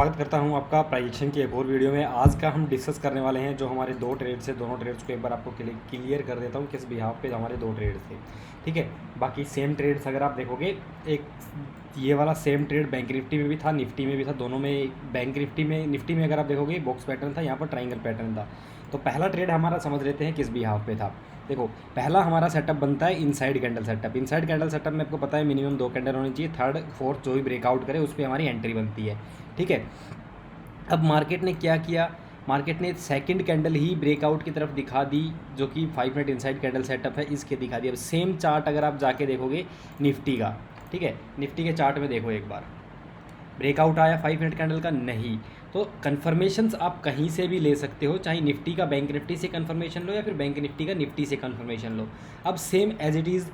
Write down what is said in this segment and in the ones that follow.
स्वागत करता हूं आपका प्राइजेक्शन की एक और वीडियो में। आज का हम डिस्कस करने वाले हैं जो हमारे दो ट्रेड्स है, दोनों ट्रेड्स को एक बार आपको क्लियर कर देता हूं किस बिहाफ पे हमारे दो ट्रेड्स थे। ठीक है, बाकी सेम ट्रेड्स अगर आप देखोगे, एक ये वाला सेम ट्रेड बैंक निफ्टी में भी था, निफ्टी में भी था, दोनों में। बैंक निफ्टी में अगर आप देखोगे बॉक्स पैटर्न था, यहाँ पर ट्राइंगल पैटर्न था। तो पहला ट्रेड हमारा समझ लेते हैं किस बिहाफ पे था। देखो, पहला हमारा सेटअप बनता है inside candle setup. Inside candle setup में आपको पता है मिनिमम 2 कैंडल होनी चाहिए, थर्ड फोर्थ जो भी ब्रेकआउट करे उस पर हमारी एंट्री बनती है। ठीक है, अब मार्केट ने क्या किया, मार्केट ने सेकंड कैंडल ही ब्रेकआउट की तरफ दिखा दी, जो कि 5 मिनट इनसाइड कैंडल सेटअप है, इसके दिखा दी। अब सेम चार्ट अगर आप जाके देखोगे निफ्टी का, ठीक है, निफ्टी के चार्ट में देखो एक बार, ब्रेकआउट आया 5 मिनट कैंडल का? नहीं। तो कन्फर्मेशंस आप कहीं से भी ले सकते हो, चाहे निफ्टी का बैंक निफ्टी से कन्फर्मेशन लो या फिर बैंक निफ्टी का निफ्टी से कन्फर्मेशन लो। अब same as it is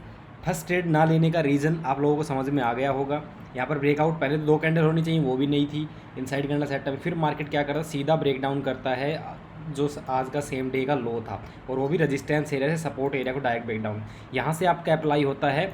first trade ना लेने का रीज़न आप लोगों को समझ में आ गया होगा। यहाँ पर ब्रेकआउट पहले तो 2 कैंडल होनी चाहिए, वो भी नहीं थी इनसाइड कैंडल सेटअप में। फिर मार्केट क्या करता है, सीधा ब्रेक डाउन करता है जो आज का सेम डे का लो था, और वो भी रेजिस्टेंस एरिया से सपोर्ट एरिया को डायरेक्ट ब्रेक डाउन। यहाँ से आपका अप्लाई होता है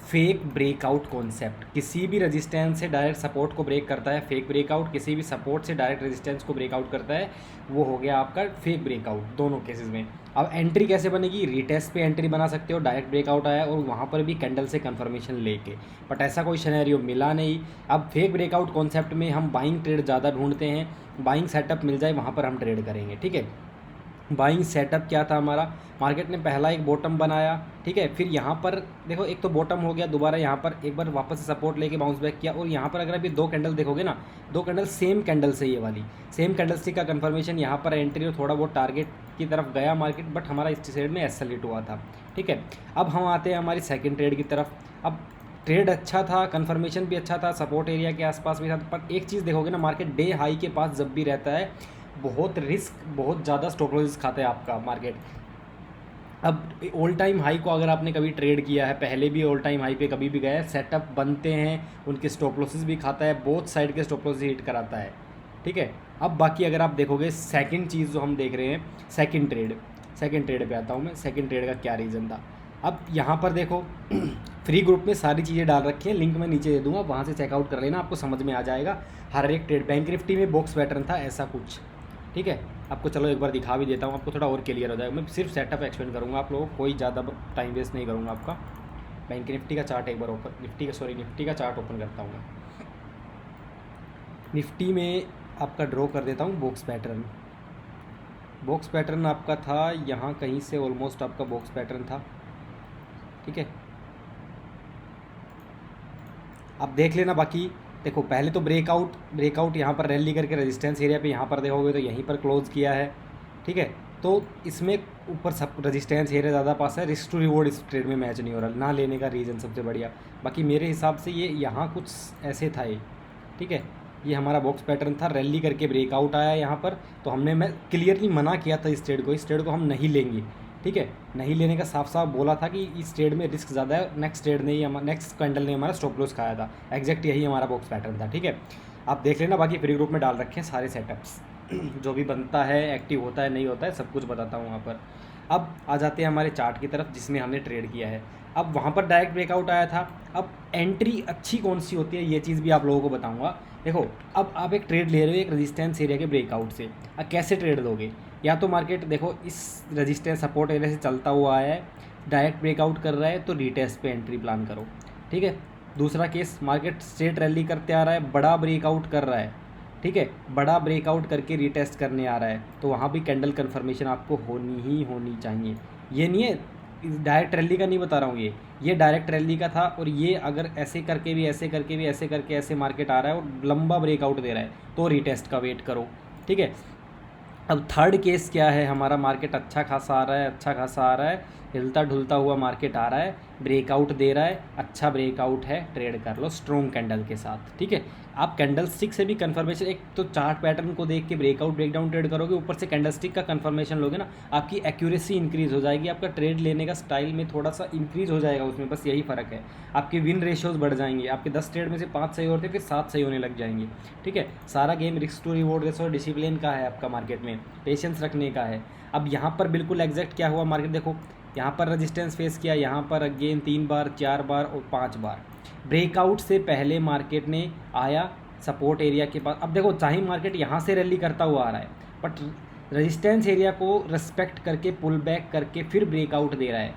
फेक ब्रेकआउट कॉन्सेप्ट। किसी भी रेजिस्टेंस से डायरेक्ट सपोर्ट को ब्रेक करता है फेक ब्रेकआउट, किसी भी सपोर्ट से डायरेक्ट रेजिस्टेंस को ब्रेकआउट करता है वो हो गया आपका फेक ब्रेकआउट, दोनों केसेस में। अब एंट्री कैसे बनेगी, रीटेस्ट पे एंट्री बना सकते हो, डायरेक्ट ब्रेकआउट आया और वहाँ पर भी कैंडल से कंफर्मेशन लेके, बट ऐसा कोई सिनेरियो मिला नहीं। अब फेक ब्रेकआउट कॉन्सेप्ट में हम बाइंग ट्रेड ज़्यादा ढूंढते हैं, बाइंग सेटअप मिल जाए वहाँ पर हम ट्रेड करेंगे। ठीक है, बाइंग सेटअप क्या था हमारा, मार्केट ने पहला एक बॉटम बनाया, ठीक है, फिर यहाँ पर देखो एक तो बॉटम हो गया, दोबारा यहाँ पर एक बार वापस से सपोर्ट लेके बाउंस बैक किया, और यहाँ पर अगर अभी 2 कैंडल देखोगे ना, 2 कैंडल सेम कैंडल से, ये वाली सेम कैंडल स्टिक का कंफर्मेशन, यहाँ पर एंट्री और थोड़ा बहुत टारगेट की तरफ गया मार्केट, बट हमारा इस साइड में एसएल हुआ था। ठीक है, अब हम आते हैं हमारी सेकेंड ट्रेड की तरफ। अब ट्रेड अच्छा था, कंफर्मेशन भी अच्छा था, सपोर्ट एरिया के आसपास भी था, पर एक चीज़ देखोगे ना, मार्केट डे हाई के पास जब भी रहता है बहुत रिस्क, बहुत ज़्यादा स्टॉप लॉसेस खाता है आपका मार्केट। अब ऑल टाइम हाई को अगर आपने कभी ट्रेड किया है, पहले भी ऑल टाइम हाई पे कभी भी गया है, सेटअप बनते हैं, उनके स्टॉप लॉसेस भी खाता है, बोथ साइड के स्टॉप लॉसेस हिट कराता है। ठीक है, अब बाकी अगर आप देखोगे सेकंड चीज़ जो हम देख रहे हैं, सेकंड ट्रेड पे आता हूँ मैं। सेकंड ट्रेड का क्या रीज़न था, अब यहाँ पर देखो फ्री ग्रुप में सारी चीज़ें डाल रखी हैं, लिंक मैं नीचे दे दूँगा, वहाँ से चेकआउट कर लेना, आपको समझ में आ जाएगा हर एक ट्रेड। बैंक निफ्टी में बॉक्स पैटर्न था ऐसा कुछ, ठीक है, आपको चलो एक बार दिखा भी देता हूँ, आपको थोड़ा और क्लियर हो जाएगा। मैं सिर्फ सेटअप एक्सप्लेन करूँगा आप लोगों को, कोई ज़्यादा टाइम वेस्ट नहीं करूँगा आपका। बैंक निफ्टी का चार्ट एक बार ओपन, निफ्टी का चार्ट ओपन करता हूँ मैं। निफ्टी में आपका ड्रॉ कर देता हूँ बॉक्स पैटर्न। बॉक्स पैटर्न आपका था यहाँ कहीं से, ऑलमोस्ट आपका बॉक्स पैटर्न था। ठीक है, अब देख लेना। बाकी देखो, पहले तो ब्रेकआउट यहाँ पर रैली करके रेजिस्टेंस एरिया पे यहाँ पर देखोगे तो यहीं पर क्लोज किया है। ठीक है, तो इसमें ऊपर सब रेजिस्टेंस एरिया ज़्यादा पास है, रिस्क टू रिवॉर्ड इस ट्रेड में मैच नहीं हो रहा, ना लेने का रीज़न सबसे बढ़िया। बाकी मेरे हिसाब से ये यहाँ कुछ ऐसे था ये। ठीक है, ये हमारा बॉक्स पैटर्न था, रैली करके ब्रेकआउट आया यहाँ पर, तो मैं क्लियरली मना किया था इस ट्रेड को हम नहीं लेंगे। ठीक है, नहीं लेने का साफ साफ बोला था कि इस ट्रेड में रिस्क ज़्यादा है। नेक्स्ट कैंडल ने हमारा स्टॉप लॉस खाया था, एग्जैक्ट यही हमारा बॉक्स पैटर्न था। ठीक है, आप देख लेना, बाकी फ्री ग्रुप में डाल रखे हैं सारे सेटअप्स जो भी बनता है, एक्टिव होता है नहीं होता है, सब कुछ बताता हूँ वहाँ पर। अब आ जाते हैं हमारे चार्ट की तरफ जिसमें हमने ट्रेड किया है। अब वहाँ पर डायरेक्ट ब्रेकआउट आया था। अब एंट्री अच्छी कौन सी होती है ये चीज़ भी आप लोगों को बताऊँगा। देखो, अब आप एक ट्रेड ले रहे हो एक रेजिस्टेंस एरिया के ब्रेकआउट से, अब कैसे ट्रेड लोगे, या तो मार्केट देखो इस रेजिस्टेंस सपोर्ट एरिया से चलता हुआ है, डायरेक्ट ब्रेकआउट कर रहा है तो रीटेस्ट पे एंट्री प्लान करो। ठीक है, दूसरा केस, मार्केट स्ट्रेट रैली करते आ रहा है, बड़ा ब्रेकआउट कर रहा है, ठीक है, बड़ा ब्रेकआउट करके रीटेस्ट करने आ रहा है, तो वहाँ भी कैंडल कन्फर्मेशन आपको होनी चाहिए। ये नहीं है, डायरेक्ट रैली का नहीं बता रहा हूँ, ये डायरेक्ट रैली का था, और ये अगर ऐसे करके भी ऐसे मार्केट आ रहा है और लंबा ब्रेकआउट दे रहा है तो रीटेस्ट का वेट करो। ठीक है, अब थर्ड केस क्या है, हमारा मार्केट अच्छा खासा आ रहा है, हिलता ढुलता हुआ मार्केट आ रहा है, ब्रेकआउट दे रहा है, अच्छा ब्रेकआउट है, ट्रेड कर लो स्ट्रॉन्ग कैंडल के साथ। ठीक है, आप कैंडल स्टिक से भी कंफर्मेशन, एक तो चार्ट पैटर्न को देख के ब्रेकआउट ब्रेकडाउन ट्रेड करोगे, ऊपर से कैंडल स्टिक का कंफर्मेशन लोगे ना, आपकी एक्यूरेसी इंक्रीज हो जाएगी, आपका ट्रेड लेने का स्टाइल में थोड़ा सा इंक्रीज हो जाएगा उसमें, बस यही फ़र्क है। आपके विन रेशियोज़ बढ़ जाएंगे, आपके 10 ट्रेड में से 5 सही होते फिर 7 सही होने लग जाएंगे। ठीक है, सारा game risk to reward ratio discipline का है आपका, मार्केट में पेशेंस रखने का है। अब यहाँ पर बिल्कुल एग्जैक्ट क्या हुआ, मार्केट देखो यहाँ पर रेजिस्टेंस फेस किया, यहाँ पर अगेन 3 बार 4 बार और 5 बार। ब्रेकआउट से पहले मार्केट ने आया, सपोर्ट एरिया के पास। अब देखो चाहे मार्केट यहाँ से रैली करता हुआ आ रहा है, बट रेजिस्टेंस एरिया को रिस्पेक्ट करके पुल बैक करके फिर ब्रेकआउट दे रहा है,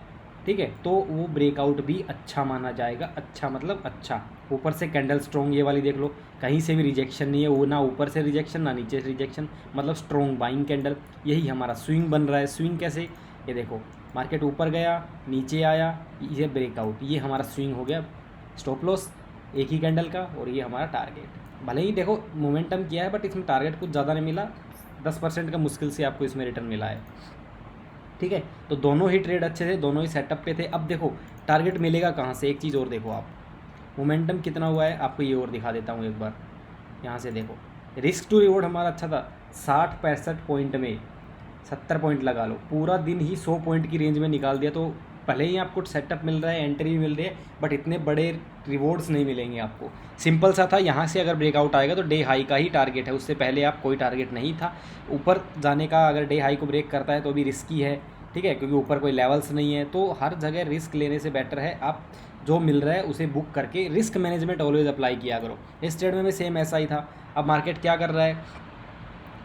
ठीक है, तो वो ब्रेकआउट भी अच्छा माना जाएगा। अच्छा मतलब अच्छा, ऊपर से कैंडल स्ट्रॉन्ग ये वाली देख लो, कहीं से भी रिजेक्शन नहीं है, वो ना ऊपर से रिजेक्शन ना नीचे से रिजेक्शन, मतलब स्ट्रॉन्ग बाइंग कैंडल। यही हमारा स्विंग बन रहा है। स्विंग कैसे, ये देखो मार्केट ऊपर गया, नीचे आया, ये ब्रेकआउट, ये हमारा स्विंग हो गया। स्टॉप लॉस एक ही कैंडल का, और ये हमारा टारगेट। भले ही देखो मोमेंटम किया है, बट इसमें टारगेट कुछ ज़्यादा नहीं मिला, 10% का मुश्किल से आपको इसमें रिटर्न मिला है, ठीक है। तो दोनों ही ट्रेड अच्छे थे, दोनों ही सेटअप पे थे। अब देखो टारगेट मिलेगा कहाँ से, एक चीज़ और देखो आप, मोमेंटम कितना हुआ है आपको ये और दिखा देता हूँ एक बार। यहाँ से देखो रिस्क टू रिवॉर्ड हमारा अच्छा था, 60-65 पॉइंट में 70 पॉइंट लगा लो, पूरा दिन ही 100 पॉइंट की रेंज में निकाल दिया। तो भले ही आपको सेटअप मिल रहा है, एंट्री भी मिल रही है, बट इतने बड़े रिवॉर्ड्स नहीं मिलेंगे आपको। सिंपल सा था, यहाँ से अगर ब्रेकआउट आएगा तो डे हाई का ही टारगेट है, उससे पहले आप कोई टारगेट नहीं था। ऊपर जाने का अगर डे हाई को ब्रेक करता है तो भी रिस्की है, ठीक है, क्योंकि ऊपर कोई लेवल्स नहीं है। तो हर जगह रिस्क लेने से बेटर है आप जो मिल रहा है उसे बुक करके रिस्क मैनेजमेंट ऑलवेज अप्लाई किया करो। इस ट्रेड में भी सेम ऐसा ही था। अब मार्केट क्या कर रहा है,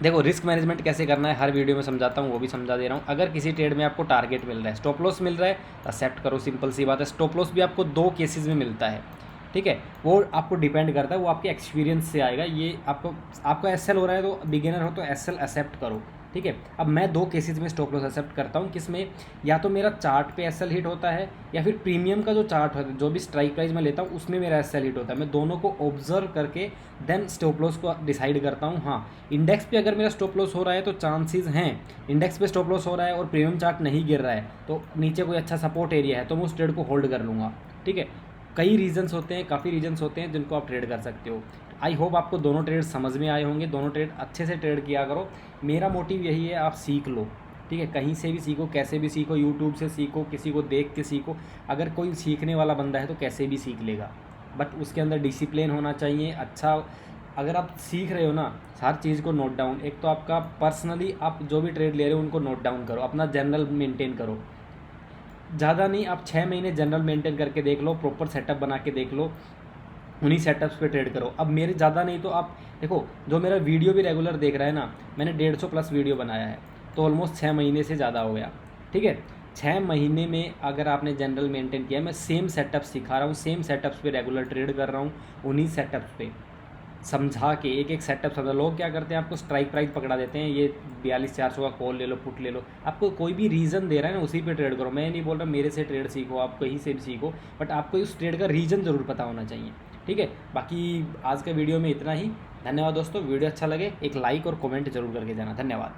देखो रिस्क मैनेजमेंट कैसे करना है हर वीडियो में समझाता हूँ, वो भी समझा दे रहा हूँ। अगर किसी ट्रेड में आपको टारगेट मिल रहा है, स्टॉप लॉस मिल रहा है, तो एक्सेप्ट करो, सिंपल सी बात है। स्टॉप लॉस भी आपको 2 केसेस में मिलता है, ठीक है, वो आपको डिपेंड करता है, वो आपके एक्सपीरियंस से आएगा। ये आपका एसएल हो रहा है तो बिगिनर हो तो एसएल एक्सेप्ट करो, ठीक है। अब मैं 2 केसेस में स्टॉप लॉस एक्सेप्ट करता हूँ, किसमें, या तो मेरा चार्ट पे एसएल हिट होता है, या फिर प्रीमियम का जो चार्ट होता है, जो भी स्ट्राइक प्राइस मैं लेता हूँ उसमें मेरा एसएल हिट होता है। मैं दोनों को ऑब्जर्व करके देन स्टॉप लॉस को डिसाइड करता हूँ। हाँ, इंडेक्स पे अगर मेरा स्टॉप लॉस हो रहा है तो चांसेस हैं, इंडेक्स पे स्टॉप लॉस हो रहा है और प्रीमियम चार्ट नहीं गिर रहा है, तो नीचे कोई अच्छा सपोर्ट एरिया है तो मैं उस ट्रेड को होल्ड कर लूँगा, ठीक है। कई रीजंस होते हैं, काफ़ी रीजंस होते हैं जिनको आप ट्रेड कर सकते हो। आई होप आपको दोनों ट्रेड समझ में आए होंगे, दोनों ट्रेड अच्छे से ट्रेड किया करो। मेरा मोटिव यही है, आप सीख लो, ठीक है, कहीं से भी सीखो, कैसे भी सीखो, यूट्यूब से सीखो, किसी को देख के सीखो। अगर कोई सीखने वाला बंदा है तो कैसे भी सीख लेगा, बट उसके अंदर डिसिप्लिन होना चाहिए। अच्छा, अगर आप सीख रहे हो ना, हर चीज़ को नोट डाउन, एक तो आपका पर्सनली आप जो भी ट्रेड ले रहे हो उनको नोट डाउन करो, अपना जनरल मेंटेन करो। ज़्यादा नहीं, आप 6 महीने जनरल मेंटेन करके देख लो, प्रॉपर सेटअप बना के देख लो, उन्हीं सेटअप्स पे ट्रेड करो। अब मेरे ज़्यादा नहीं तो आप देखो, जो मेरा वीडियो भी रेगुलर देख रहा है ना, मैंने 150 प्लस वीडियो बनाया है, तो ऑलमोस्ट 6 महीने से ज़्यादा हो गया, ठीक है। 6 महीने में अगर आपने जनरल मेंटेन किया, मैं सेम सेटअप सिखा रहा हूँ, सेम सेटअप्स पे रेगुलर ट्रेड कर रहा हूँ, उन्हीं सेटअप्स पे समझा के एक एक सेटअप समझा। लोग क्या करते हैं, आपको स्ट्राइक प्राइस पकड़ा देते हैं, ये 4200-400 का कॉल ले लो, पुट ले लो, आपको कोई भी रीज़न दे रहा है ना उसी पे ट्रेड करो। मैं नहीं बोल रहा मेरे से ट्रेड सीखो, आप कहीं से भी सीखो, बट आपको उस ट्रेड का रीज़न ज़रूर पता होना चाहिए, ठीक है। बाकी आज के वीडियो में इतना ही। धन्यवाद दोस्तों, वीडियो अच्छा लगे एक लाइक और कमेंट जरूर करके जाना। धन्यवाद।